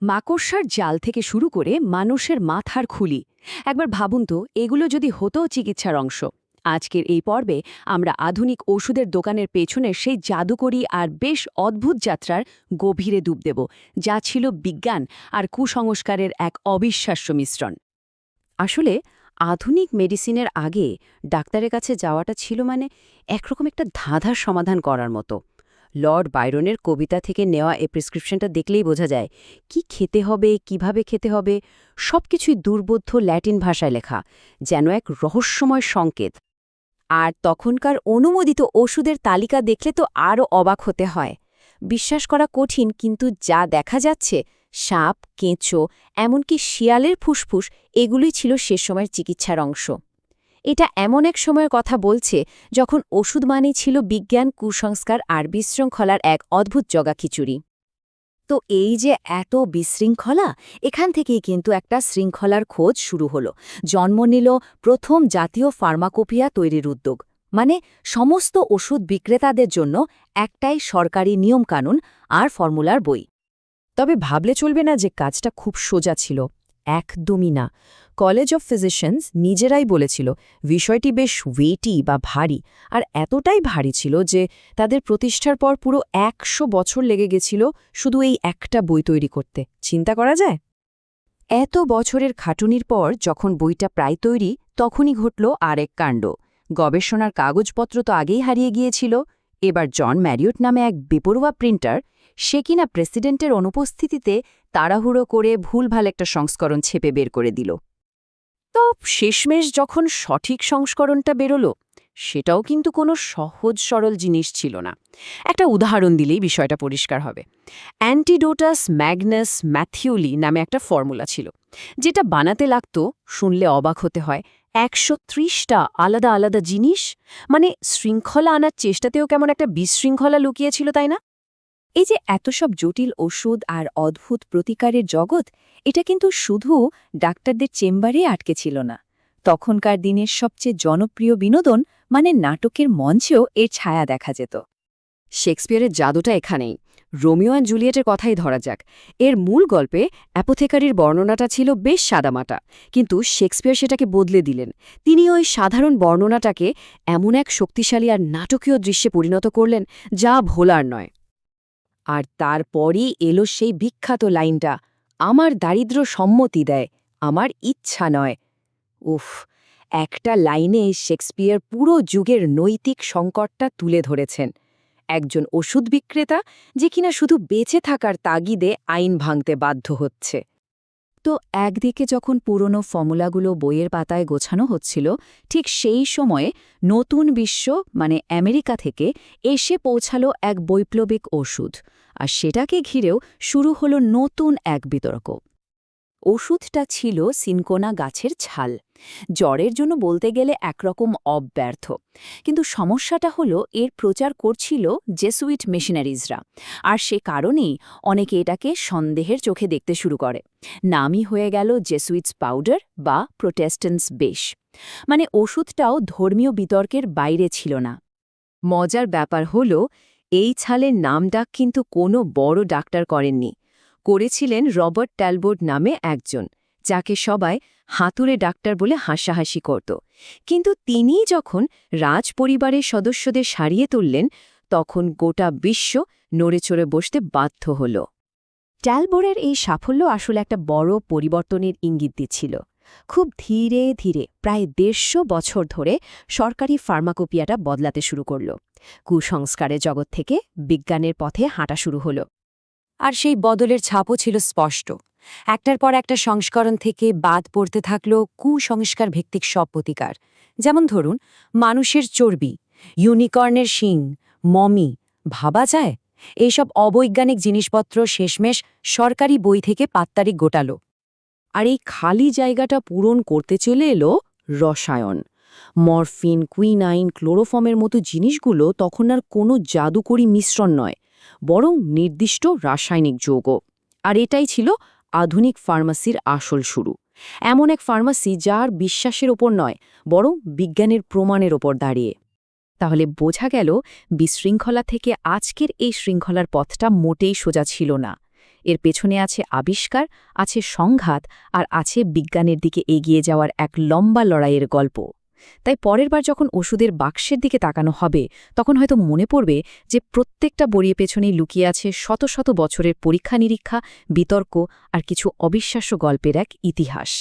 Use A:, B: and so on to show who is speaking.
A: মাকড়সার জাল থেকে শুরু করে মানুষের মাথার খুলি একবার ভাবুন তো এগুলো যদি হতো চিকিৎসার অংশ। আজকের এই পর্বে আমরা আধুনিক ওষুধের দোকানের পেছনের সেই জাদুকরী আর বেশ অদ্ভুত যাত্রার গভীরে ডুব দেব, যা ছিল বিজ্ঞান আর কুসংস্কারের এক অবিশ্বাস্য মিশ্রণ। আসলে আধুনিক মেডিসিনের আগে ডাক্তারের কাছে যাওয়াটা ছিল একরকম একটা ধাঁধার সমাধান করার মতো। লর্ড বাইরনের কবিতা থেকে নেওয়া এই প্রেসক্রিপশনটা দেখলেই বোঝা যায় কি খেতে হবে, কিভাবে খেতে হবে, সবকিছুই দুর্বোধ্য ল্যাটিন ভাষায় লেখা, যেন এক রহস্যময় সংকেত। আর তখনকার অনুমোদিত ওষুধের তালিকা দেখলে তো আরও অবাক হতে হয়। বিশ্বাস করা কঠিন, কিন্তু যা দেখা যাচ্ছে, সাপ, কেঁচো, এমনকি শিয়ালের ফুসফুস, এগুলোই ছিল সে সময়ের চিকিৎসার অংশ। এটা এমন এক সময়ের কথা বলছে যখন ওষুধ মানেই ছিল বিজ্ঞান, কুসংস্কার আর বিশৃঙ্খলার এক অদ্ভুত জগাখিচুড়ি। তো এই যে এত বিশৃঙ্খলা, এখান থেকেই কিন্তু একটা শৃঙ্খলার খোঁজ শুরু হলো। জন্ম নিল প্রথম জাতীয় ফার্মাকোপিয়া তৈরির উদ্যোগ, সমস্ত ওষুধ বিক্রেতাদের জন্য একটাই সরকারি নিয়মকানুন আর ফর্মুলার বই। তবে ভাবলে চলবে না যে কাজটা খুব সোজা ছিল, একদমই না। কলেজ অফ ফিজিশিয়ানস নিজেরাই বলেছিল বিষয়টি বেশ ওয়েটি বা ভারী, আর এতটাই ভারী ছিল যে তাদের প্রতিষ্ঠার পর পুরো ১০০ বছর লেগে গেছিল শুধু এই একটা বই তৈরি করতে। চিন্তা করা যায়? এত বছরের খাটুনির পর যখন বইটা প্রায় তৈরি, তখনই ঘটল আরেক কাণ্ড। গবেষণার কাগজপত্র তো আগেই হারিয়ে গিয়েছিল, এবার জন ম্যারিয়ট নামে এক বেপরোয়া প্রিন্টার, সে কিনা প্রেসিডেন্টের অনুপস্থিতিতে তাড়াহুড়ো করে ভুলভাল একটা সংস্করণ ছেপে বের করে দিল। তো শেষমেশ যখন সঠিক সংস্করণটা বেরোল, সেটাও কিন্তু কোনো সহজ সরল জিনিস ছিল না। একটা উদাহরণ দিলেই বিষয়টা পরিষ্কার হবে। অ্যান্টিডোটাস ম্যাগনাস ম্যাথিউলি নামে একটা ফর্মুলা ছিল, যেটা বানাতে লাগত, শুনলে অবাক হতে হয়, ১৩০টা আলাদা আলাদা জিনিস। শৃঙ্খলা আনার চেষ্টাতেও কেমন একটা বিশৃঙ্খলা লুকিয়েছিল, তাই না? এই যে এত সব জটিল ওষুধ আর অদ্ভুত প্রতিকারের জগৎ, এটা কিন্তু শুধু ডাক্তারদের চেম্বারে আটকে ছিল না। তখনকার দিনের সবচেয়ে জনপ্রিয় বিনোদন নাটকের মঞ্চেও এর ছায়া দেখা যেত। শেক্সপিয়ারের জাদুটা এখানেই। রোমিও অ্যান্ড জুলিয়েটের কথাই ধরা যাক। এর মূল গল্পে অ্যাপোথেকারির বর্ণনাটা ছিল বেশ সাদামাটা, কিন্তু শেক্সপিয়ার সেটাকে বদলে দিলেন। তিনি ওই সাধারণ বর্ণনাটাকে এমন এক শক্তিশালী আর নাটকীয় দৃশ্যে পরিণত করলেন যা ভোলার নয়। আর তারপরই এলো সেই বিখ্যাত লাইনটা, আমার দারিদ্র্য সম্মতি দেয়, আমার ইচ্ছা নয়। উফ, একটা লাইনে শেক্সপিয়ার পুরো যুগের নৈতিক সংকটটা তুলে ধরেছেন। একজন ওষুধ বিক্রেতা যে কিনা শুধু বেঁচে থাকার তাগিদে আইন ভাঙতে বাধ্য হচ্ছে। তো একদিকে যখন পুরনো ফর্মুলাগুলো বইয়ের পাতায় গোছানো হচ্ছিল, ঠিক সেই সময়ে নতুন বিশ্ব আমেরিকা থেকে এসে পৌঁছালো এক বৈপ্লবিক ওষুধ, আর সেটাকে ঘিরেও শুরু হলো নতুন এক বিতর্ক। ওষুধটা ছিল সিনকোনা গাছের ছাল। জ্বরের জন্য বলতে গেলে একরকম অব্যর্থ, কিন্তু সমস্যাটা হলো এর প্রচার করছিল জেসুইট মিশনারিজরা, আর সে কারণেই অনেকে এটাকে সন্দেহের চোখে দেখতে শুরু করে। নামই হয়ে গেল জেসুইটস পাউডার বা প্রোটেস্ট্যান্টস বেশ। ওষুধটাও ধর্মীয় বিতর্কের বাইরে ছিল না। মজার ব্যাপার হলো, এই ছালের নামডাক কিন্তু কোনো বড় ডাক্তার করেননি, করেছিলেন রবার্ট ট্যালবোট নামে একজন, যাকে সবাই হাতুড়ে ডাক্তার বলে হাসাহাসি করত। কিন্তু তিনি যখন রাজ পরিবারের সদস্যদের সারিয়ে তুললেন, তখন গোটা বিশ্ব নড়েচড়ে বসতে বাধ্য হল। ট্যালবোরের এই সাফল্য আসলে একটা বড় পরিবর্তনের ইঙ্গিত দিচ্ছিল। খুব ধীরে ধীরে, প্রায় ১৫০ বছর ধরে সরকারি ফার্মাকোপিয়াটা বদলাতে শুরু করল। কুসংস্কারের জগৎ থেকে বিজ্ঞানের পথে হাঁটা শুরু হল। আর সেই বদলের ছাপও ছিল স্পষ্ট। একটার পর একটা সংস্করণ থেকে বাদ পড়তে থাকল কুসংস্কার ভিত্তিক সব প্রতিকার। যেমন ধরুন, মানুষের চর্বি, ইউনিকর্নের শিং, মমি, ভাবা যায়? এইসব অবৈজ্ঞানিক জিনিসপত্র শেষমেশ সরকারি বই থেকে পাত্তারিক গোটালো। আর এই খালি জায়গাটা পূরণ করতে চলে এলো রসায়ন। মরফিন, কুইনাইন, ক্লোরোফর্মের মতো জিনিসগুলো তখন আর কোনো জাদুকরী মিশ্রণ নয়, বরং নির্দিষ্ট রাসায়নিক যৌগ। আর এটাই ছিল আধুনিক ফার্মাসির আসল শুরু। এমন এক ফার্মাসি যার বিশ্বাসের ওপর নয়, বরং বিজ্ঞানের প্রমাণের ওপর দাঁড়িয়ে। তাহলে বোঝা গেল, বিশৃঙ্খলা থেকে আজকের এই শৃঙ্খলার পথটা মোটেই সোজা ছিল না।
B: এর পেছনে আছে আবিষ্কার, আছে সংঘাত, আর আছে বিজ্ঞানের দিকে এগিয়ে যাওয়ার এক লম্বা লড়াইয়ের গল্প। তাই পরের বার যখন ওষুধের বাক্সের দিকে তাকানো হবে, তখন হয়তো মনে পড়বে যে প্রত্যেকটা বড়ির পেছনেই লুকিয়ে আছে শত শত বছরের পরীক্ষা-নিরীক্ষা, বিতর্ক আর কিছু অবিশ্বাস্য গল্পের এক ইতিহাস।